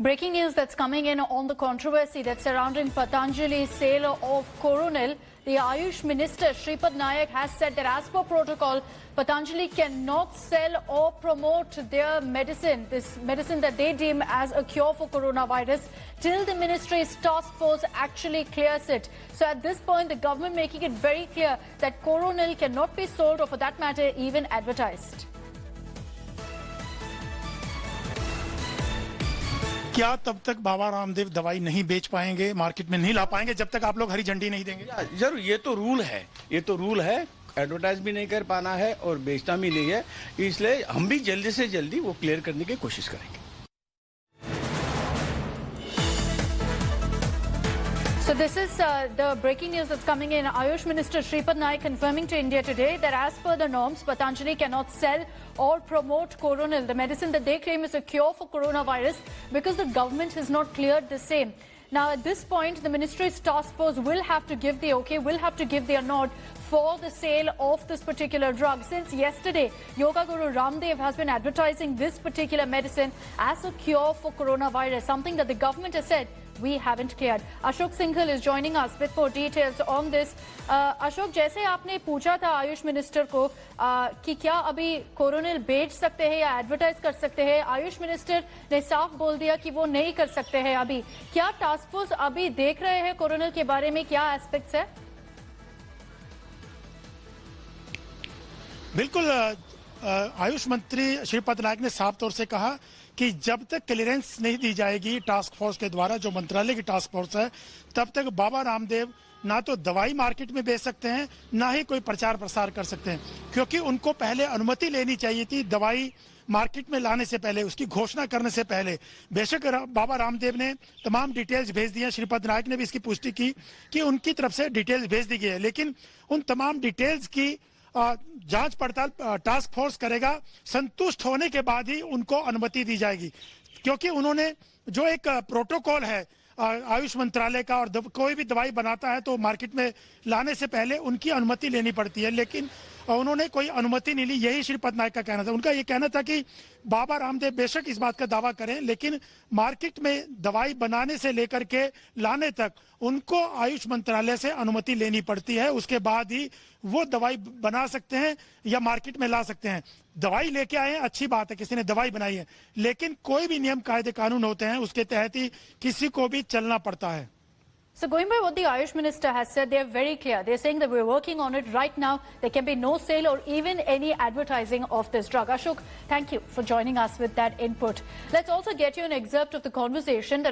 Breaking news that's coming in on the controversy that's surrounding Patanjali's sale of Coronil. The Ayush Minister Shripad Nayak has said that as per protocol, Patanjali cannot sell or promote their medicine, this medicine that they deem as a cure for coronavirus, till the ministry's task force actually clears it. So at this point, the government making it very clear that Coronil cannot be sold or for that matter even advertised. क्या तब तक बाबा रामदेव दवाई नहीं बेच पाएंगे, market में नहीं ला पाएंगे जब तक आप लोग हरी झंडी नहीं देंगे? जरूर, ये तो रूल है, एडवर्टाइज भी नहीं कर पाना है और बेचना भी नहीं है, इसलिए हम भी जल्दी से जल्दी वो क्लियर करने की कोशिश करेंगे। So this is the breaking news that's coming in. Ayush Minister Shripad Nayak confirming to India today that as per the norms, Patanjali cannot sell or promote Coronil, the medicine that they claim is a cure for coronavirus, because the government has not cleared the same. Now at this point, the ministry's task force will have to give the okay, will have to give their nod for the sale of this particular drug. Since yesterday, Yoga Guru Ramdev has been advertising this particular medicine as a cure for coronavirus, something that the government has said we haven't cleared. Ashok Singhal is joining us with more details on this. Ashok, जैसे आपने पूछा था Ayush minister को कि क्या अभी कोरोनिल बेच सकते हैं या एडवर्टाइज कर सकते हैं, आयुष मिनिस्टर ने साफ बोल दिया कि वो नहीं कर सकते हैं अभी। क्या टास्क फोर्स अभी देख रहे हैं कोरोनिल के बारे में, क्या एस्पेक्ट्स है? बिल्कुल, आयुष मंत्री श्रीपद नायक ने साफ तौर से कहा कि जब तक क्लियरेंस नहीं दी जाएगी टास्क फोर्स के द्वारा, जो मंत्रालय की टास्क फोर्स है, तब तक बाबा रामदेव ना तो दवाई मार्केट में बेच सकते हैं, ना ही कोई प्रचार प्रसार कर सकते हैं, क्योंकि उनको पहले अनुमति लेनी चाहिए थी दवाई मार्केट में लाने से पहले, उसकी घोषणा करने से पहले। बेशक बाबा रामदेव ने तमाम डिटेल्स भेज दी हैं, श्रीपद नायक ने भी इसकी पुष्टि की कि उनकी तरफ से डिटेल्स भेज दी गई है, लेकिन उन तमाम डिटेल्स की जांच पड़ताल टास्क फोर्स करेगा। संतुष्ट होने के बाद ही उनको अनुमति दी जाएगी, क्योंकि उन्होंने जो एक प्रोटोकॉल है आयुष मंत्रालय का, और कोई भी दवाई बनाता है तो मार्केट में लाने से पहले उनकी अनुमति लेनी पड़ती है, लेकिन उन्होंने कोई अनुमति नहीं ली। यही श्रीपद नायक का कहना था। उनका ये कहना था कि बाबा रामदेव बेशक इस बात का दावा करें, लेकिन मार्केट में दवाई बनाने से लेकर के लाने तक उनको आयुष मंत्रालय से अनुमति लेनी पड़ती है, उसके बाद ही वो दवाई बना सकते हैं या मार्केट में ला सकते हैं। दवाई लेके आए हैं, अच्छी बात है, किसी ने दवाई बनाई है, लेकिन कोई भी नियम कायदे कानून होते हैं, उसके तहत ही किसी को भी चलना पड़ता है। So going by what the Ayush Minister has said, they are very clear. They're saying that we're working on it right now. There can be no sale or even any advertising of this drug. Ashok, thank you for joining us with that input. Let's also get you an excerpt of the conversation that